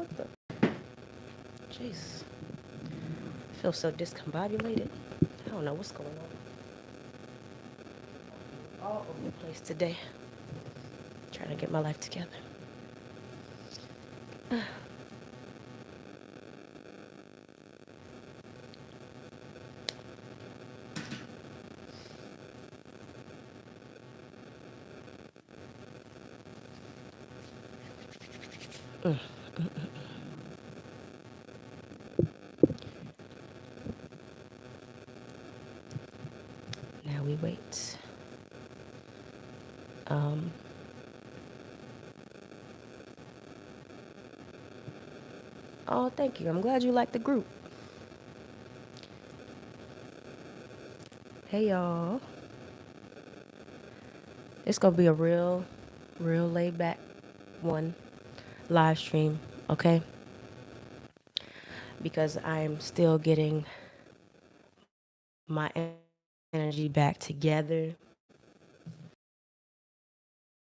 What the? Jeez. I feel so discombobulated. I don't know what's going on. All over the place today. Trying to get my life together. Now we wait. Oh, thank you. I'm glad you like the group. Hey, y'all. It's gonna be a real laid back one live stream, okay? Because I'm still getting my energy back together.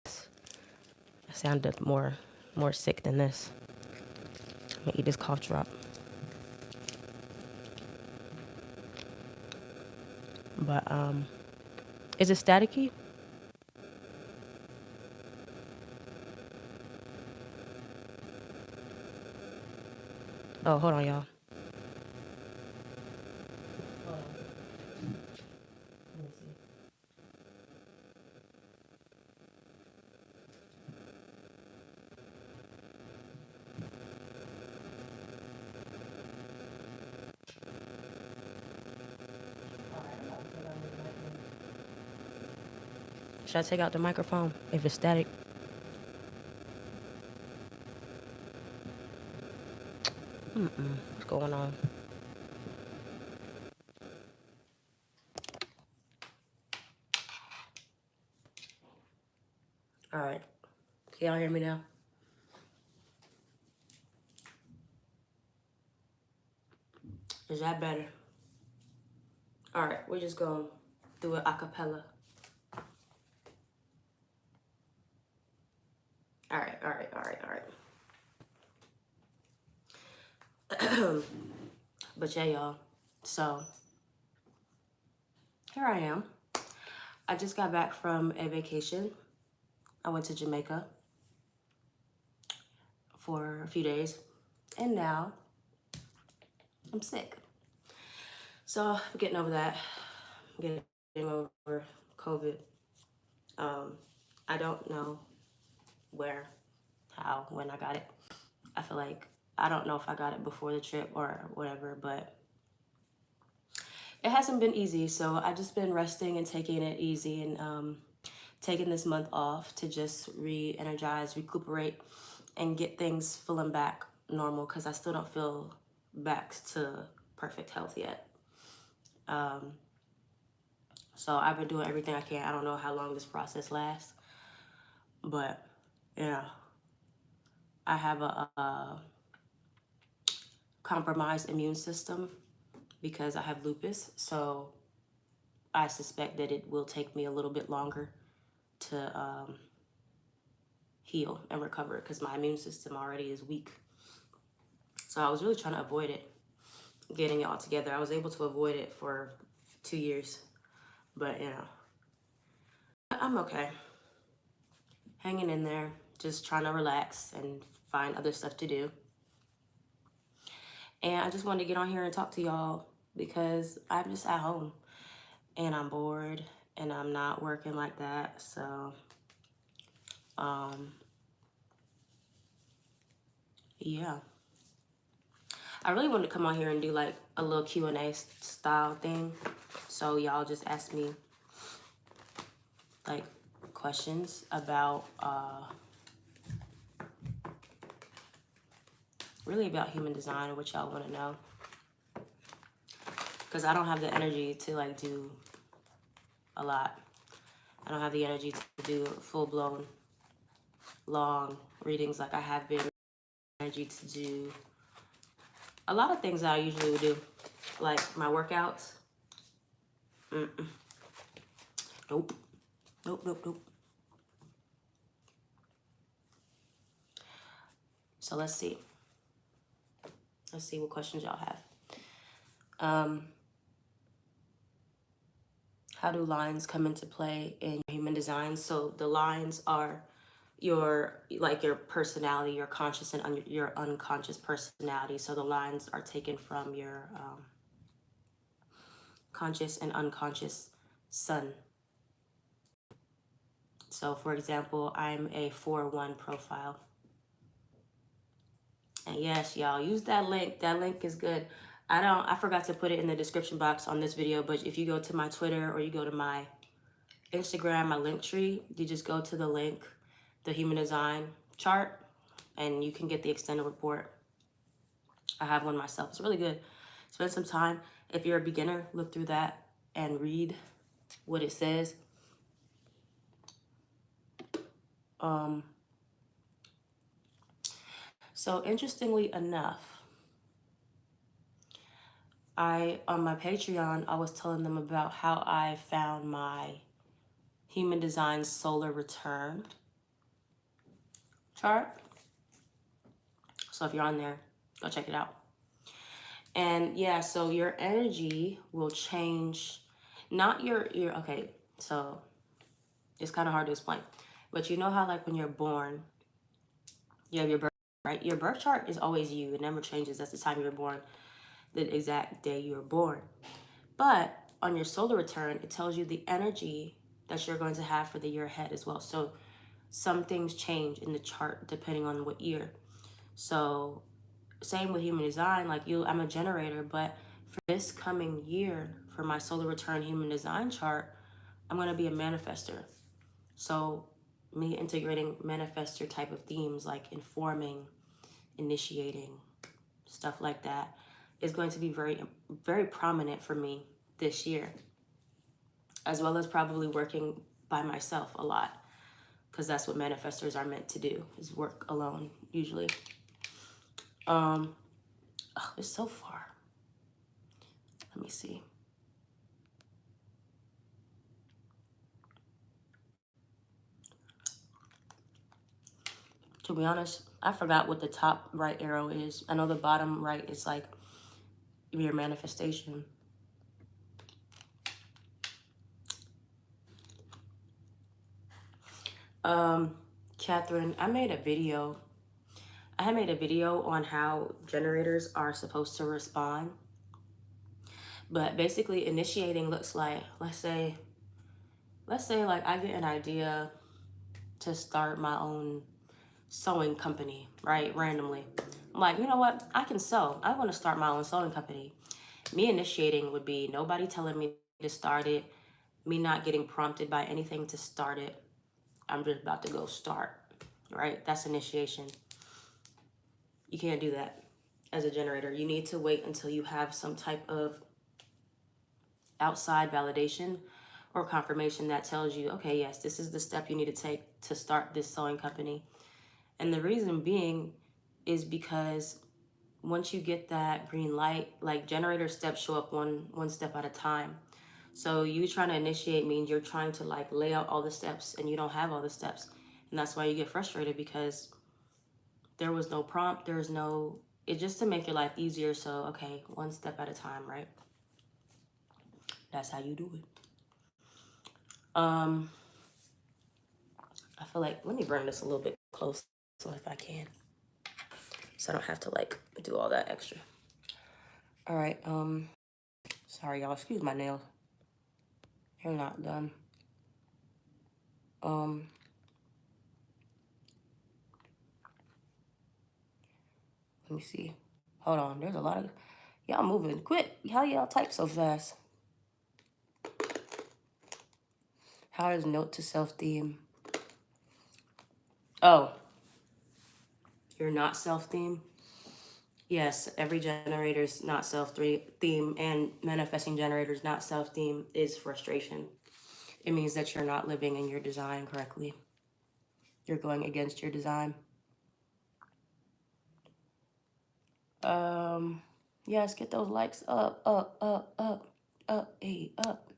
I sounded more sick than this. I'm gonna eat this cough drop. But is it staticky? Oh, hold on, y'all. Hold on. Let me see. Should I take out the microphone if it's static? What's going on? All right. Can y'all hear me now? Is that better? All right. We're just going to do it a cappella. All right. But yeah, y'all. So here I am. I just got back from a vacation. I went to Jamaica for a few days, and now I'm sick. So I'm getting over that. I'm getting over COVID. I don't know where, how, when I got it. I feel like I don't know if I got it before the trip or whatever, but it hasn't been easy. So I just been resting and taking it easy, and taking this month off to just re-energize, recuperate, and get things feeling back normal, because I still don't feel back to perfect health yet. So I've been doing everything I can. I don't know how long this process lasts, but yeah, I have a compromised immune system because I have lupus. So I suspect that it will take me a little bit longer to heal and recover, because my immune system already is weak. So I was really trying to avoid it, getting it all together. I was able to avoid it for 2 years, but you know, I'm okay. Hanging in there, just trying to relax and find other stuff to do. And I just wanted to get on here and talk to y'all because I'm just at home and I'm bored and I'm not working like that. So, yeah. I really wanted to come on here and do like a little Q&A style thing. So y'all just ask me like questions about, really about human design and what y'all want to know. Because I don't have the energy to like do a lot. I don't have the energy to do full-blown long readings like I have been. Energy to do a lot of things that I usually would do, like my workouts. Nope. So let's see. Let's see what questions y'all have. How do lines come into play in human design? So the lines are your personality, your conscious and your unconscious personality. So the lines are taken from your conscious and unconscious sun. So for example, I'm a 4-1 profile. And yes, y'all, use that link. That link is good. I forgot to put it in the description box on this video, but if you go to my Twitter or you go to my Instagram, my link tree, you just go to the link, the human design chart, and you can get the extended report. I have one myself. It's really good. Spend some time. If you're a beginner, look through that and read what it says. So interestingly enough, on my Patreon, I was telling them about how I found my human design solar return chart. So if you're on there, go check it out. And yeah, so your energy will change, not your okay, so it's kind of hard to explain, but you know how like when you're born, you have your birth, right? Your birth chart is always you. It never changes. That's the time you were born, the exact day you were born. But on your solar return, it tells you the energy that you're going to have for the year ahead as well. So some things change in the chart depending on what year. So same with human design, like I'm a generator, but for this coming year, for my solar return human design chart, I'm going to be a manifestor. So me integrating manifestor type of themes like informing, initiating, stuff like that is going to be very, very prominent for me this year, as well as probably working by myself a lot, because that's what manifestors are meant to do, is work alone usually. Oh, it's so far. Let me see. To be honest, I forgot what the top right arrow is. I know the bottom right is like your manifestation. Catherine, I made a video. I made a video on how generators are supposed to respond. But basically initiating looks like, let's say like I get an idea to start my own sewing company, right? Randomly. I'm like, you know what? I can sew. I want to start my own sewing company. Me initiating would be nobody telling me to start it, me not getting prompted by anything to start it. I'm just about to go start, right? That's initiation. You can't do that as a generator. You need to wait until you have some type of outside validation or confirmation that tells you, okay, yes, this is the step you need to take to start this sewing company. And the reason being is because once you get that green light, like generator steps show up one step at a time. So you trying to initiate means you're trying to like lay out all the steps and you don't have all the steps. And that's why you get frustrated, because there was no prompt, there's no, it's just to make your life easier. So, okay, one step at a time, right? That's how you do it. I feel like, let me bring this a little bit closer if I can, so I don't have to like do all that extra. All right, sorry y'all, excuse my nails. They're not done. Let me see. Hold on, there's a lot of, y'all moving quick. How y'all type so fast? How is note to self theme? Oh, you're not self theme? Yes, every generator's not self theme, and manifesting generators not self theme is frustration. It means that you're not living in your design correctly. You're going against your design. Yes, get those likes up, hey, up.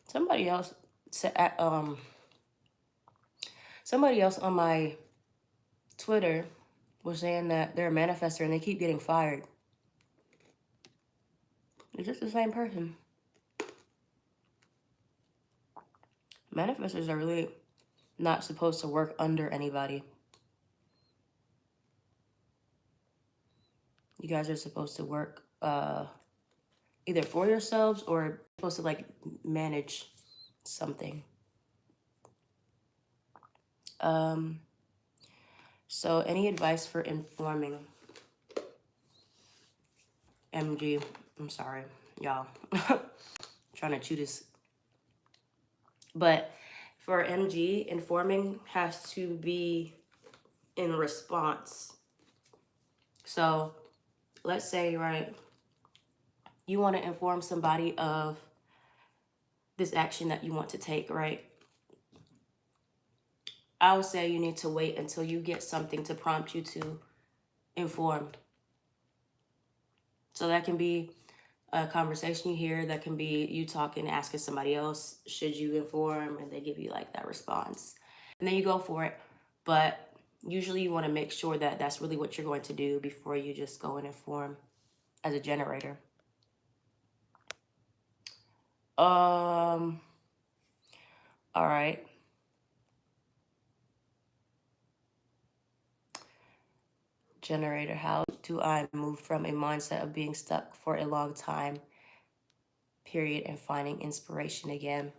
Somebody else somebody else on my Twitter was saying that they're a manifestor and they keep getting fired. Is this the same person? Manifestors are really not supposed to work under anybody. You guys are supposed to work either for yourselves or supposed to like manage something. So any advice for informing? MG, I'm sorry, y'all. Trying to chew this. But for MG, informing has to be in response. So let's say, right, you want to inform somebody of this action that you want to take, right? I would say you need to wait until you get something to prompt you to inform. So that can be a conversation you hear, that can be you talking, asking somebody else, should you inform? And they give you like that response. And then you go for it. But usually you want to make sure that that's really what you're going to do before you just go and inform as a generator. All right. Generator, how do I move from a mindset of being stuck for a long time period and finding inspiration again?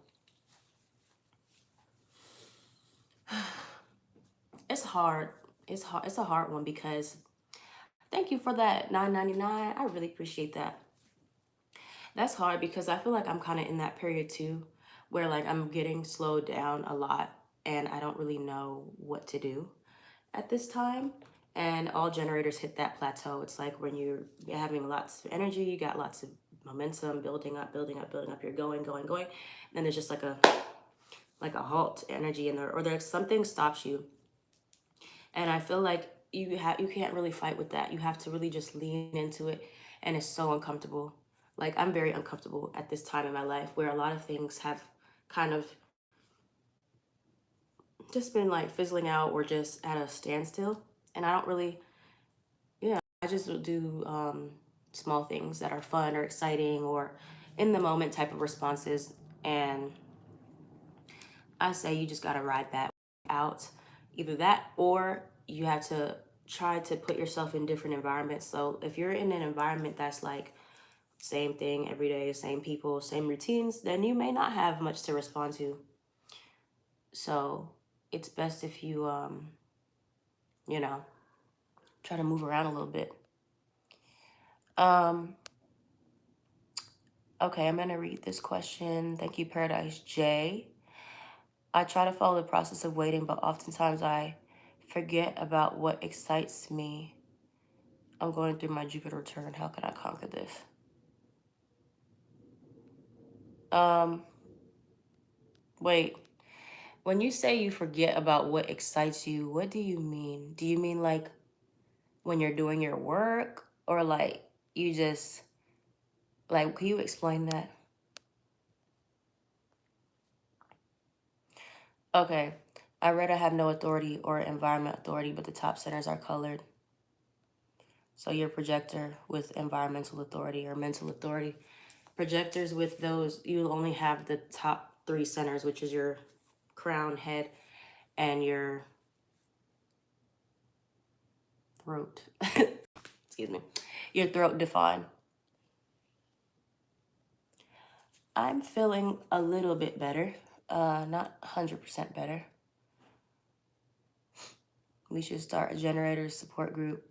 It's hard. It's hard. It's a hard one because thank you for that $9.99. I really appreciate that. That's hard because I feel like I'm kind of in that period too, where like I'm getting slowed down a lot and I don't really know what to do at this time. And all generators hit that plateau. It's like when you're having lots of energy, you got lots of momentum building up, building up, building up. You're going, going, going. And then there's just like a halt energy in there, or there's something stops you. And I feel like you can't really fight with that. You have to really just lean into it, and it's so uncomfortable. Like I'm very uncomfortable at this time in my life where a lot of things have kind of just been like fizzling out or just at a standstill. And I don't really, I just do small things that are fun or exciting or in the moment type of responses. And I say you just got to ride that out. Either that or you have to try to put yourself in different environments. So if you're in an environment that's like same thing every day, same people, same routines, then you may not have much to respond to. So it's best if you, try to move around a little bit. Okay, I'm going to read this question. Thank you, Paradise J. I try to follow the process of waiting, but oftentimes I forget about what excites me. I'm going through my Jupiter return. How can I conquer this? Wait. When you say you forget about what excites you, what do you mean? Do you mean like when you're doing your work, or like you just, like, can you explain that? Okay. I read I have no authority or environment authority, but the top centers are colored. So you're a projector with environmental authority or mental authority. Projectors with those, you only have the top 3 centers, which is your crown, head, and your throat. Excuse me. Your throat defined. I'm feeling a little bit better. Not 100% better. We should start a generator support group.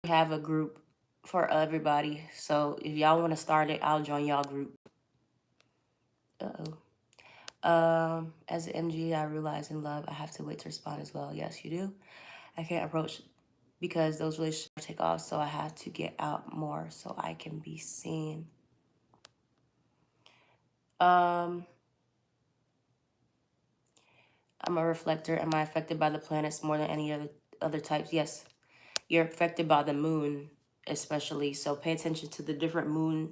We have a group for everybody. So if y'all want to start it, I'll join y'all group. As an MG, I realize in love, I have to wait to respond as well. Yes, you do. I can't approach because those relationships take off. So I have to get out more so I can be seen. I'm a reflector. Am I affected by the planets more than any other types? Yes. You're affected by the moon, especially. So pay attention to the different moon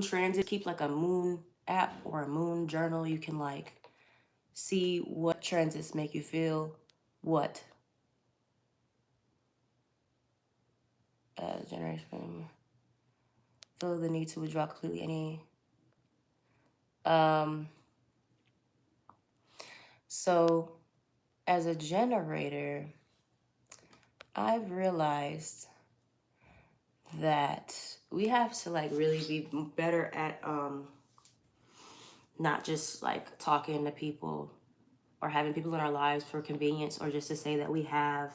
transit. Keep like a moon app or a moon journal, you can like see what transits make you feel what. Generation. Feel the need to withdraw completely any. So as a generator, I've realized that we have to like really be better at not just like talking to people or having people in our lives for convenience, or just to say that we have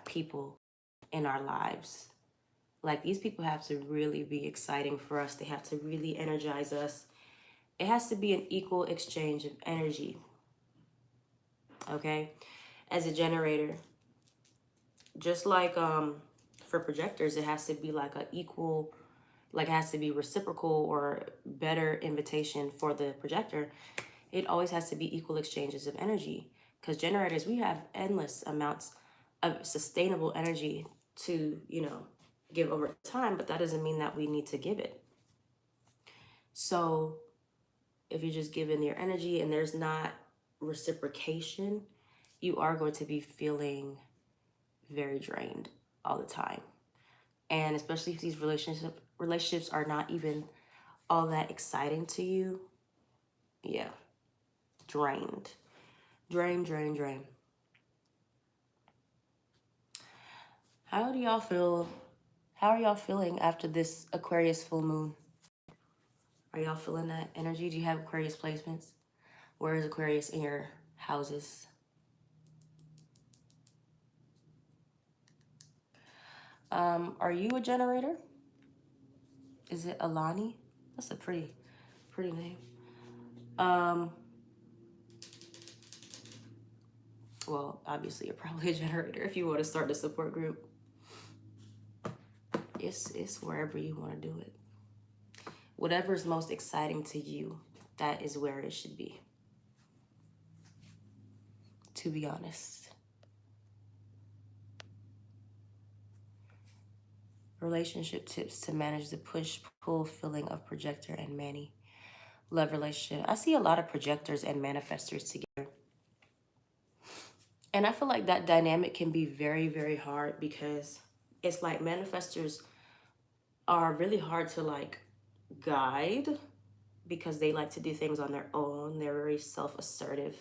people in our lives. Like, these people have to really be exciting for us. They have to really energize us. It has to be an equal exchange of energy. Okay? As a generator, just like for projectors, it has to be like an equal, like it has to be reciprocal or better invitation for the projector. It always has to be equal exchanges of energy, because generators, we have endless amounts of sustainable energy to, you know, give over time, but that doesn't mean that we need to give it. So if you're just giving your energy and there's not reciprocation, you are going to be feeling very drained all the time. And especially if these relationships are not even all that exciting to you, yeah, drained. Drain. How do y'all feel? How are y'all feeling after this Aquarius full moon? Are y'all feeling that energy? Do you have Aquarius placements? Where is Aquarius in your houses? Are you a generator? Is it Alani? That's a pretty name. Well, obviously you're probably a generator if you want to start a support group. It's wherever you want to do it. Whatever's most exciting to you, that is where it should be. To be honest. Relationship tips to manage the push-pull feeling of projector and Manny. Love relationship. I see a lot of projectors and manifestors together. And I feel like that dynamic can be very, very hard, because it's like manifestors are really hard to like guide, because they like to do things on their own. They're very self-assertive.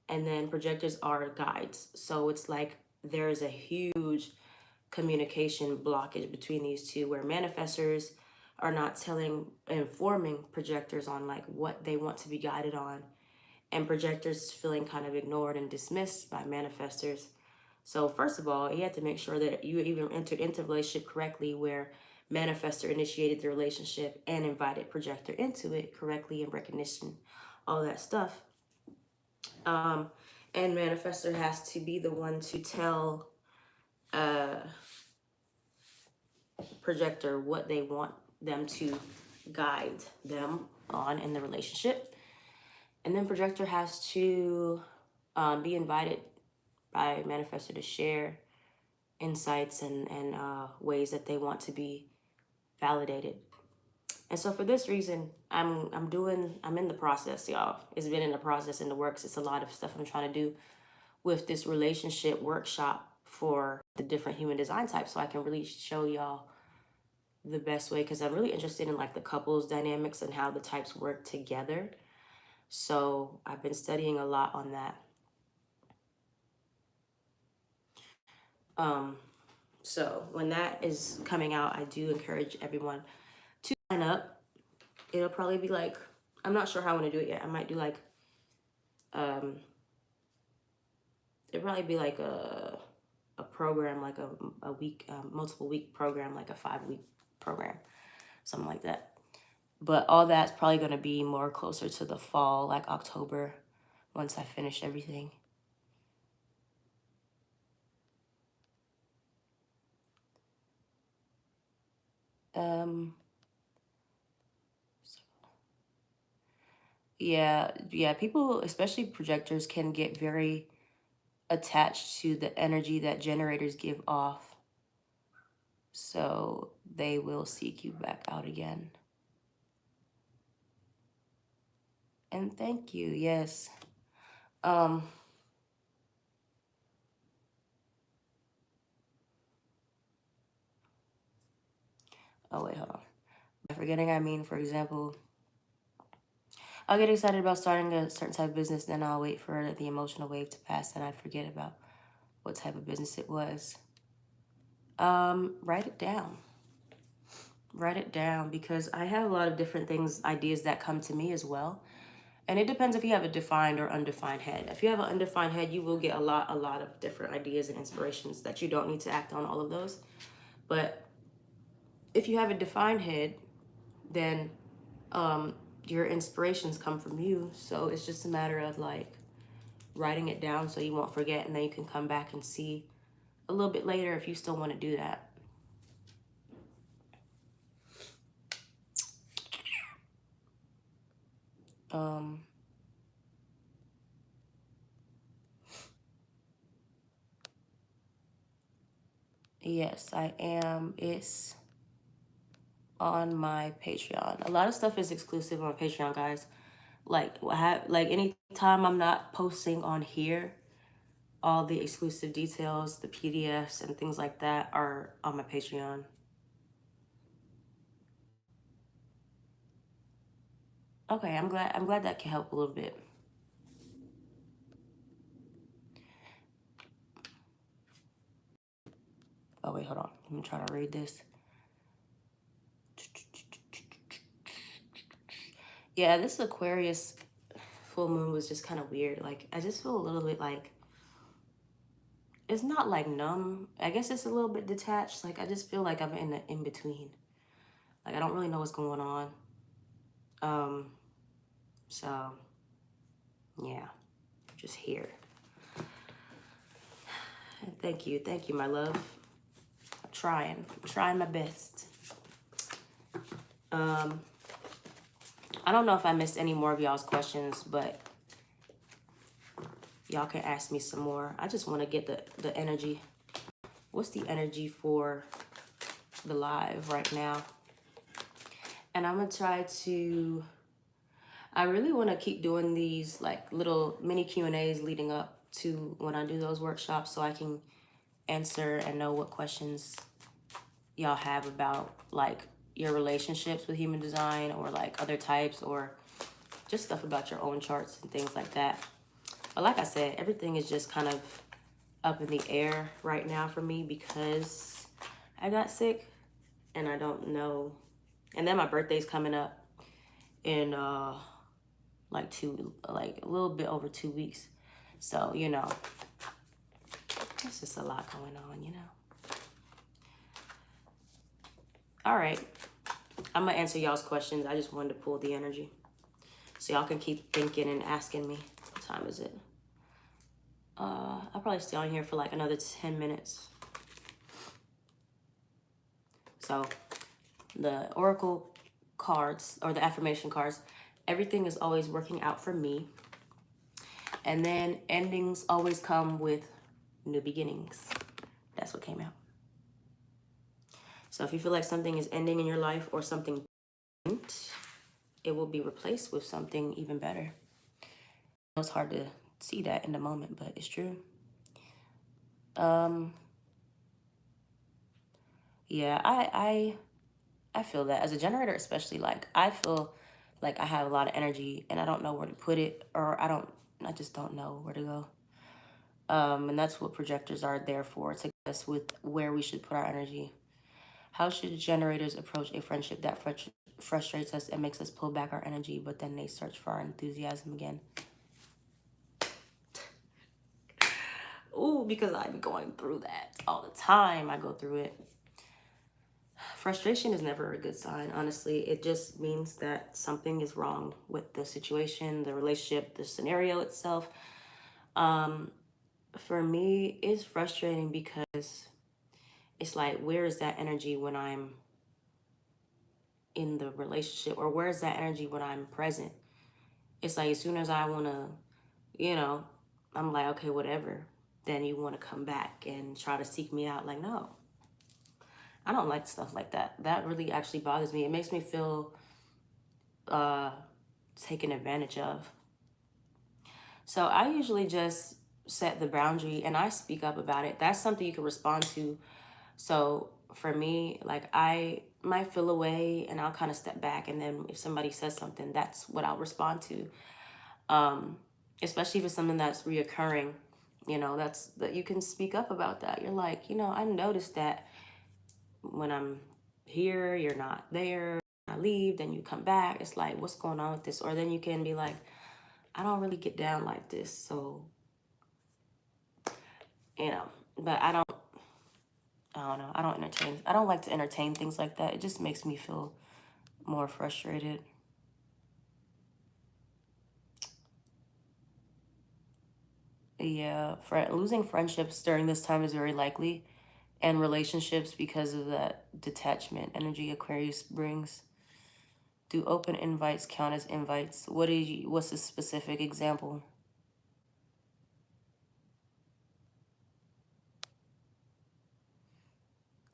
And then projectors are guides. So it's like there's a huge communication blockage between these two, where manifestors are not informing projectors on like what they want to be guided on, and projectors feeling kind of ignored and dismissed by manifestors. So first of all, you have to make sure that you even entered into a relationship correctly, where manifestor initiated the relationship and invited projector into it correctly, and recognition, all that stuff. And manifestor has to be the one to tell projector what they want them to guide them on in the relationship. And then projector has to be invited by manifestor to share insights and ways that they want to be validated. And so for this reason, I'm in the process, y'all. It's been in the process, in the works. It's a lot of stuff I'm trying to do with this relationship workshop for the different human design types, so I can really show y'all the best way, because I'm really interested in like the couples dynamics and how the types work together. So I've been studying a lot on that. So when that is coming out, I do encourage everyone to sign up. It'll probably be like, I'm not sure how I want to do it yet. I might do like, it'll probably be like a program, like a week, multiple week program, like a 5-week program, something like that. But all that's probably going to be more closer to the fall, like October, once I finish everything. Yeah, people, especially projectors, can get very attached to the energy that generators give off. So they will seek you back out again. And thank you. Yes. Oh wait, hold on. By forgetting, I mean, for example, I'll get excited about starting a certain type of business, then I'll wait for the emotional wave to pass, and I forget about what type of business it was. Write it down. Write it down, because I have a lot of different things, ideas that come to me as well. And it depends if you have a defined or undefined head. If you have an undefined head, you will get a lot of different ideas and inspirations that you don't need to act on all of those. But if you have a defined head, then your inspirations come from you. So it's just a matter of like writing it down so you won't forget, and then you can come back and see a little bit later if you still want to do that. Yes, I am. It's on my Patreon. A lot of stuff is exclusive on Patreon, guys. Like anytime I'm not posting on here, all the exclusive details, the PDFs and things like that are on my Patreon. Okay, I'm glad that can help a little bit. Oh wait, hold on. I'm trying to read this. Yeah, this Aquarius full moon was just kind of weird. Like, I just feel a little bit like, it's not like numb. I guess it's a little bit detached. Like, I just feel like I'm in the in between. Like, I don't really know what's going on. So yeah, just here. And thank you, my love. I'm trying my best. I don't know if I missed any more of y'all's questions, but y'all can ask me some more. I just want to get the energy. What's the energy for the live right now? And I'm gonna try to, I really want to keep doing these like little mini Q&As leading up to when I do those workshops, so I can answer and know what questions y'all have about like your relationships with human design, or like other types, or just stuff about your own charts and things like that. But like I said, everything is just kind of up in the air right now for me because I got sick and I don't know. And then my birthday's coming up in like a little bit over 2 weeks. So, you know, it's just a lot going on, you know. All right. I'm going to answer y'all's questions. I just wanted to pull the energy so y'all can keep thinking and asking me. What time is it? I'll probably stay on here for like another 10 minutes. So the oracle cards, or the affirmation cards, everything is always working out for me. And then endings always come with new beginnings. That's what came out. So if you feel like something is ending in your life or something didn't, it will be replaced with something even better. It's hard to see that in the moment, but it's true. Yeah, I feel that as a generator, especially, like I feel like I have a lot of energy and I don't know where to put it, or I just don't know where to go. And that's what projectors are there for, to guide us with where we should put our energy. How should generators approach a friendship that frustrates us and makes us pull back our energy, but then they search for our enthusiasm again? Ooh, because I be going through that all the time. I go through it. Frustration is never a good sign, honestly. It just means that something is wrong with the situation, the relationship, the scenario itself. For me, it's frustrating because it's like, where is that energy when I'm in the relationship, or where is that energy when I'm present? It's like, as soon as I want to, you know, I'm like, okay, whatever. Then you want to come back and try to seek me out. Like, no, I don't like stuff like that. That really actually bothers me. It makes me feel taken advantage of. So I usually just set the boundary and I speak up about it. That's something you can respond to. So for me, like I might feel away and I'll kind of step back, and then if somebody says something, that's what I'll respond to. Especially if it's something that's reoccurring, you know, that's that you can speak up about that. You're like, you know, I noticed that when I'm here, you're not there. I leave, then you come back. It's like, what's going on with this? Or then you can be like, I don't really get down like this. So, you know, but I don't know. I don't like to entertain things like that. It just makes me feel more frustrated. Yeah, losing friendships during this time is very likely, and relationships because of that detachment energy Aquarius brings. Do open invites count as invites? What's a specific example?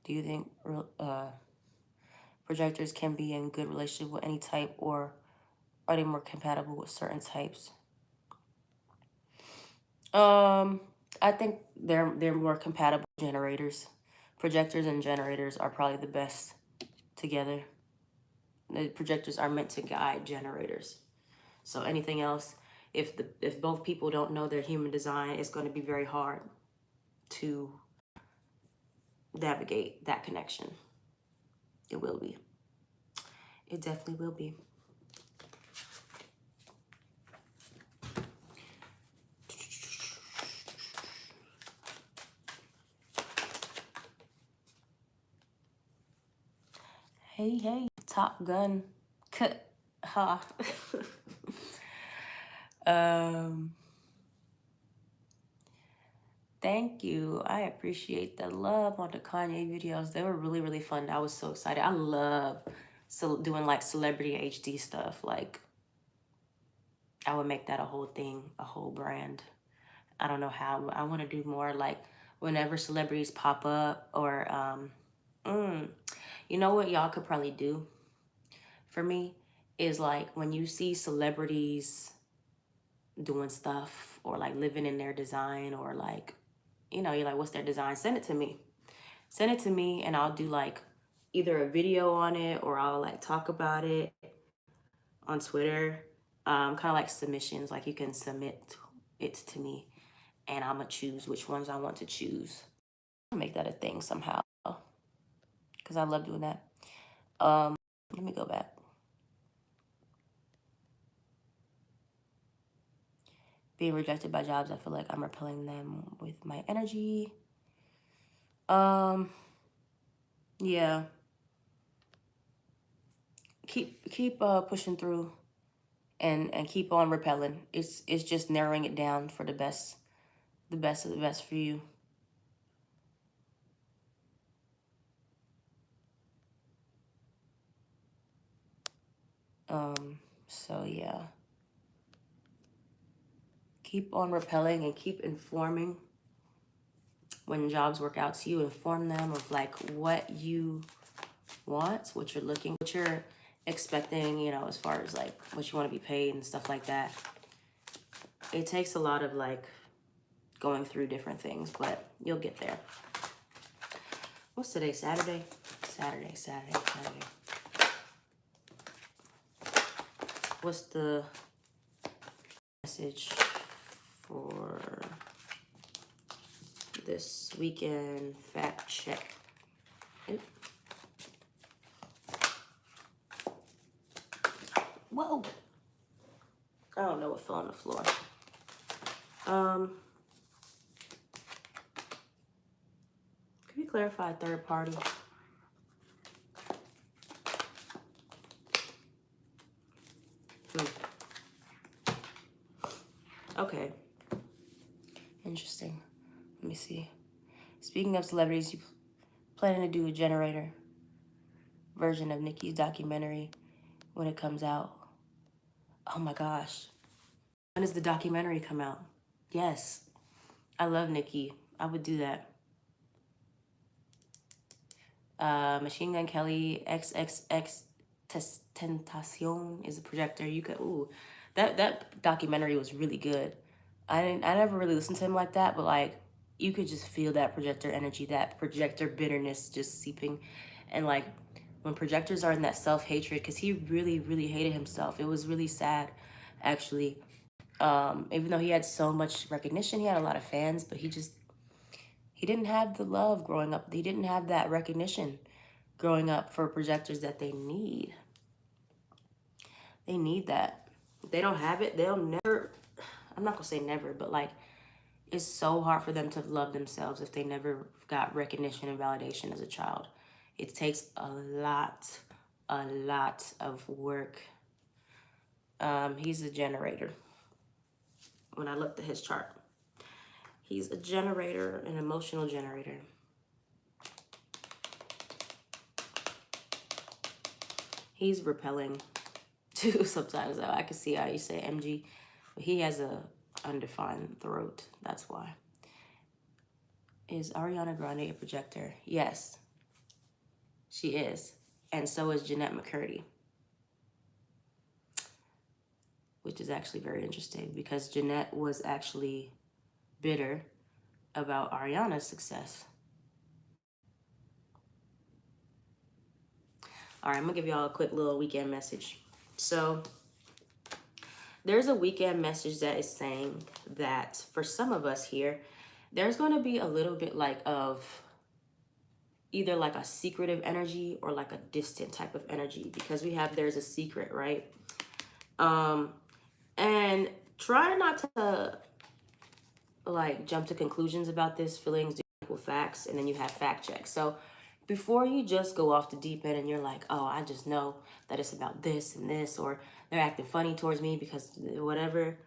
Do you think projectors can be in good relationship with any type, or are they more compatible with certain types? Um, I think they're more compatible generators. Projectors and generators are probably the best together. The projectors are meant to guide generators. So anything else, if both people don't know their human design, it's going to be very hard to navigate that connection. It will be. It definitely will be. Hey, hey, Top Gun. Ha. um, Thank you. I appreciate the love on the Kanye videos. They were really, really fun. I was so excited. I love doing like celebrity HD stuff. Like, I would make that a whole thing, a whole brand. I don't know how. I want to do more like whenever celebrities pop up, or you know what y'all could probably do for me is like when you see celebrities doing stuff or like living in their design, or like, you know, you're like, what's their design? Send it to me. Send it to me and I'll do like either a video on it, or I'll like talk about it on Twitter. Kind of like submissions, like you can submit it to me and I'm gonna choose which ones I want to choose. I'll make that a thing somehow because I love doing that. Let me go back. Being rejected by jobs, I feel like I'm repelling them with my energy. Yeah. Keep pushing through and keep on repelling. It's just narrowing it down for the best of the best for you. So yeah. Keep on repelling and keep informing. When jobs work out to you, inform them of like what you want, what you're what you're expecting, you know, as far as like what you want to be paid and stuff like that. It takes a lot of like going through different things, but you'll get there. What's today? Saturday? Saturday. What's the message for this weekend fact check? Oop. Whoa. I don't know what fell on the floor. Can you clarify third party? Okay. Interesting. Let me see. Speaking of celebrities, you planning to do a generator version of Nicki's documentary when it comes out? Oh my gosh. When does the documentary come out? Yes. I love Nicki. I would do that. Machine Gun Kelly, XXX Tentacion is a projector. You could, ooh, that documentary was really good. I never really listened to him like that, but like you could just feel that projector energy, that projector bitterness just seeping. And like when projectors are in that self-hatred, because he really, really hated himself. It was really sad, actually. Even though he had so much recognition, he had a lot of fans, but he didn't have the love growing up. He didn't have that recognition growing up for projectors that they need. They need that. If they don't have it, they'll never, I'm not gonna say never, but like it's so hard for them to love themselves if they never got recognition and validation as a child. It takes a lot of work. He's a generator. When I looked at his chart, he's a generator, an emotional generator. He's repelling too sometimes. I can see how you say MG, but he has a undefined throat. That's why. Is Ariana Grande a projector? Yes, she is. And so is Jeanette McCurdy, which is actually very interesting because Jeanette was actually bitter about Ariana's success. All right, I'm gonna give y'all a quick little weekend message. So there's a weekend message that is saying that for some of us here, there's going to be a little bit like of either like a secretive energy or like a distant type of energy, because we have there's a secret, right? And try not to like jump to conclusions about this. Feelings do equal facts, and then you have fact checks. So before you just go off the deep end and you're like, oh, I just know that it's about this and this, or they're acting funny towards me because whatever.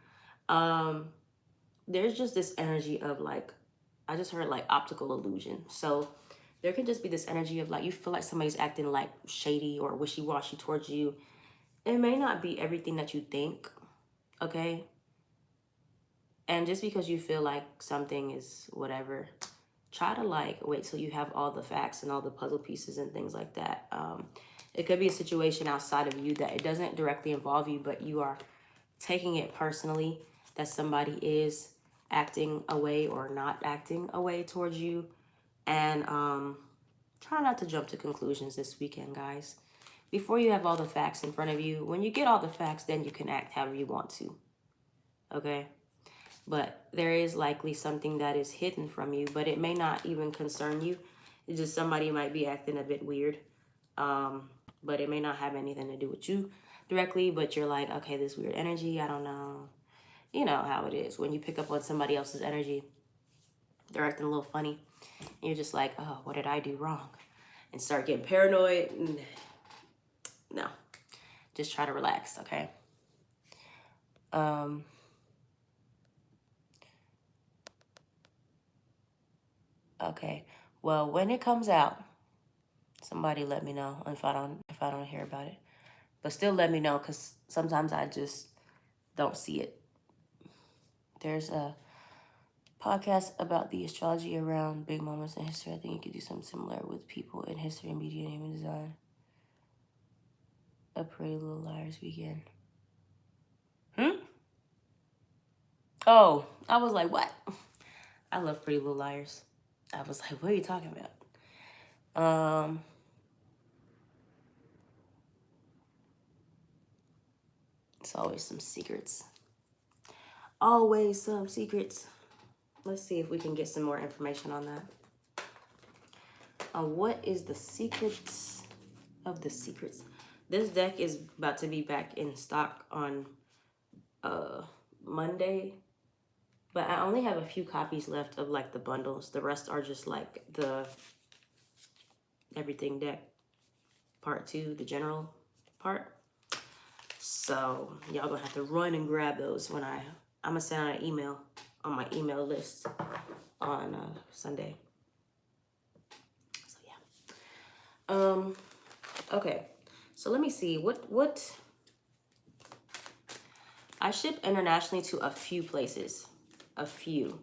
There's just this energy of like, I just heard like optical illusion. So there can just be this energy of like, you feel like somebody's acting like shady or wishy-washy towards you. It may not be everything that you think, okay? And just because you feel like something is whatever, try to like wait till you have all the facts and all the puzzle pieces and things like that. It could be a situation outside of you that it doesn't directly involve you, but you are taking it personally that somebody is acting away or not acting away towards you. And try not to jump to conclusions this weekend, guys. Before you have all the facts in front of you, when you get all the facts, then you can act however you want to. Okay? But there is likely something that is hidden from you, but it may not even concern you. It's just somebody might be acting a bit weird. But it may not have anything to do with you directly, but you're like, okay, this weird energy, I don't know. You know how it is. When you pick up on somebody else's energy, they're acting a little funny. And you're just like, oh, what did I do wrong? And start getting paranoid. No, just try to relax, okay? Okay, well, when it comes out, somebody let me know if I don't hear about it. But still let me know, because sometimes I just don't see it. There's a podcast about the astrology around big moments in history. I think you could do something similar with people in history and media and human design. A Pretty Little Liars weekend. Oh, I was like, what? I love Pretty Little Liars. I was like, what are you talking about? It's always some secrets. Always some secrets. Let's see if we can get some more information on that. What is the secrets of the secrets? This deck is about to be back in stock on Monday, but I only have a few copies left of like the bundles. The rest are just like the everything deck part 2, the general part. So y'all gonna have to run and grab those when I'm gonna send out an email on my email list on Sunday. So yeah. Okay. So let me see what I ship internationally to a few places. A few.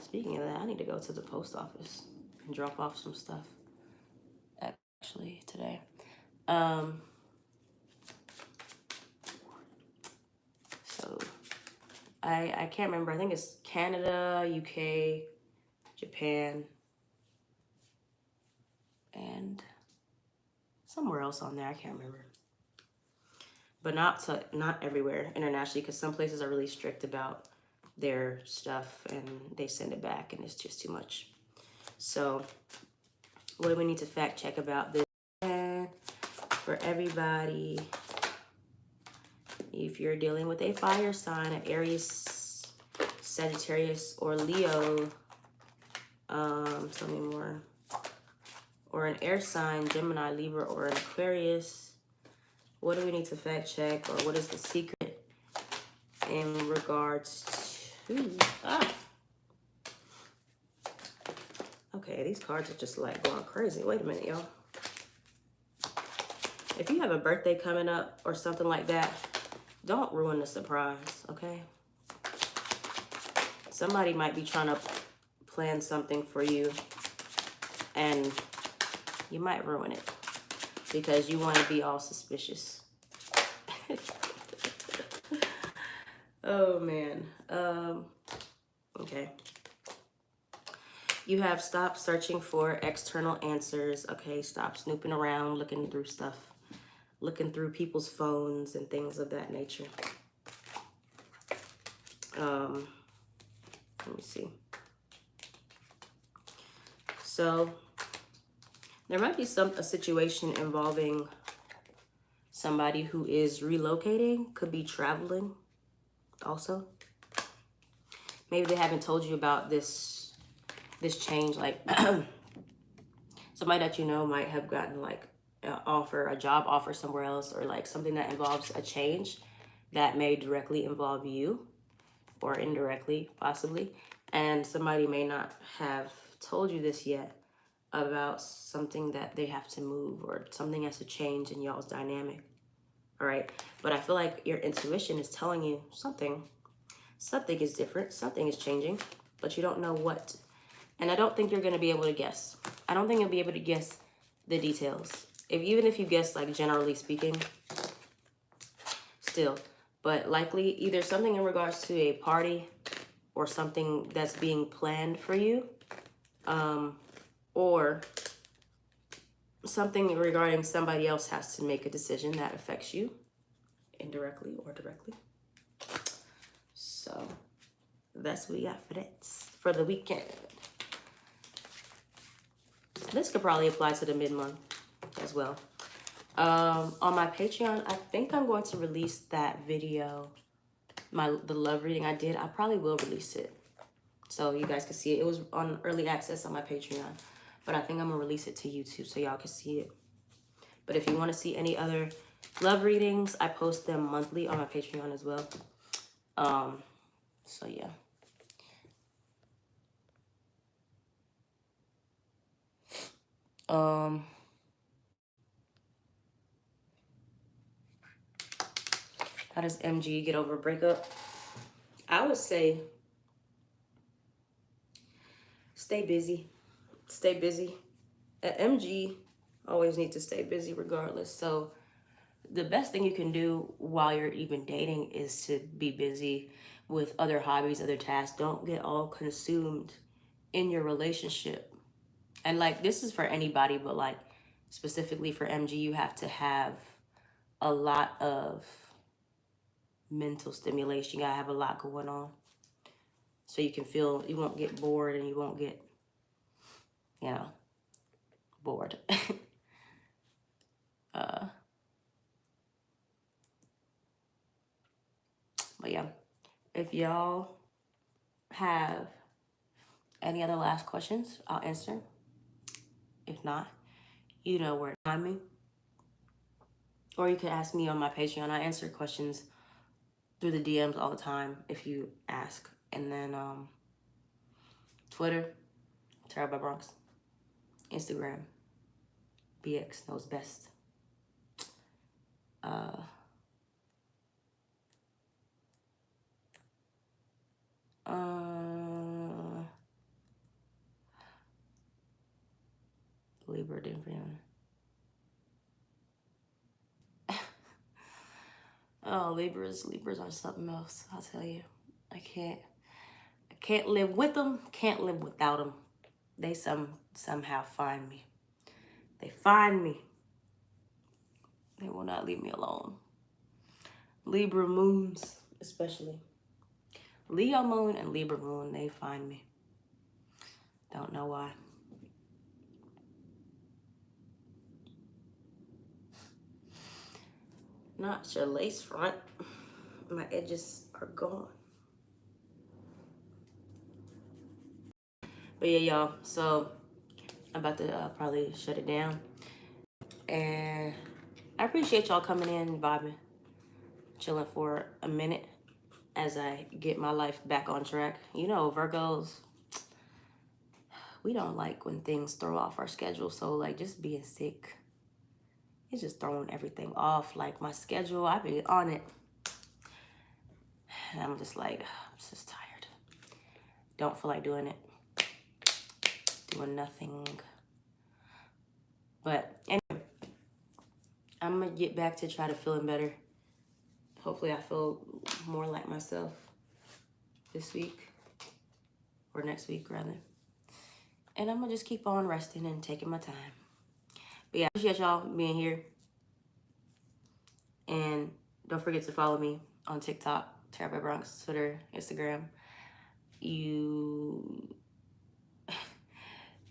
Speaking of that, I need to go to the post office and drop off some stuff actually today. So I can't remember. I think it's Canada, UK, Japan, and somewhere else on there. I can't remember. But not everywhere internationally, because some places are really strict about their stuff and they send it back and it's just too much. So what do we need to fact check about this? And for everybody, if you're dealing with a fire sign, an Aries, Sagittarius, or Leo, tell me more. Or an air sign, Gemini, Libra, or an Aquarius, what do we need to fact check, or what is the secret in regards to... Okay, these cards are just like going crazy. Wait a minute, y'all. If you have a birthday coming up or something like that, don't ruin the surprise, okay? Somebody might be trying to plan something for you and you might ruin it because you want to be all suspicious. Oh, man. Okay. You have stopped searching for external answers. Okay, stop snooping around, looking through stuff, looking through people's phones and things of that nature. Let me see. So there might be a situation involving somebody who is relocating, could be traveling also. Maybe they haven't told you about this change, like somebody that you know might have gotten like a job offer somewhere else, or like something that involves a change that may directly involve you or indirectly possibly, and somebody may not have told you this yet about something that they have to move or something has to change in y'all's dynamic. All right, but I feel like your intuition is telling you something is different, something is changing, but you don't know what. And I don't think you're going to be able to guess. I don't think you'll be able to guess the details. Even if you guess, like, generally speaking, still. But likely either something in regards to a party or something that's being planned for you, or something regarding somebody else has to make a decision that affects you indirectly or directly. So that's what we got for that for the weekend. This could probably apply to the mid-month as well. On my Patreon, I think I'm going to release that video, the love reading I did. I probably will release it so you guys can see it. It was on early access on my Patreon, but I think I'm gonna release it to YouTube so y'all can see it. But if you want to see any other love readings, I post them monthly on my Patreon as well. So yeah. How does MG get over a breakup? I would say stay busy. Stay busy. MG always need to stay busy regardless. So the best thing you can do while you're even dating is to be busy with other hobbies, other tasks. Don't get all consumed in your relationship. And like, this is for anybody, but like specifically for MG, you have to have a lot of mental stimulation. You gotta have a lot going on so you can feel, you won't get bored and you won't get, bored. But yeah, if y'all have any other last questions, I'll answer. If not, you know where to find me. Or you can ask me on my Patreon. I answer questions through the DMs all the time if you ask. And then Twitter, Tarot by Bronx. Instagram, BX knows best. Libra different. Oh, Libras are something else. I'll tell you. I can't live with them. Can't live without them. They somehow find me. They find me. They will not leave me alone. Libra moons, especially. Leo moon and Libra moon, they find me. Don't know why. Not your lace front. My edges are gone. But yeah, y'all. So I'm about to probably shut it down. And I appreciate y'all coming in and vibing, chilling for a minute as I get my life back on track. You know, Virgos, we don't like when things throw off our schedule. So like just being sick, it's just throwing everything off. Like my schedule, I've been on it. And I'm just like, I'm just tired. Don't feel like doing it. Doing nothing. But anyway, I'm gonna get back to try to feeling better. Hopefully I feel more like myself this week. Or next week, rather. And I'm gonna just keep on resting and taking my time. But yeah, I appreciate y'all being here. And don't forget to follow me on TikTok, Tara by Bronx, Twitter, Instagram. You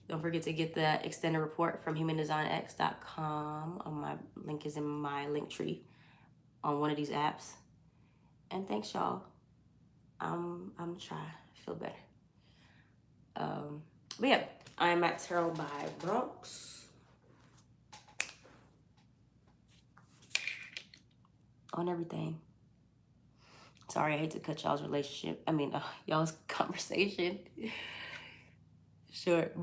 don't forget to get the extended report from humandesignx.com. My link is in my link tree on one of these apps. And thanks, y'all. I'm trying to feel better. But yeah, I am at Tarot by Bronx on everything. Sorry, I hate to cut y'all's relationship. Y'all's conversation short.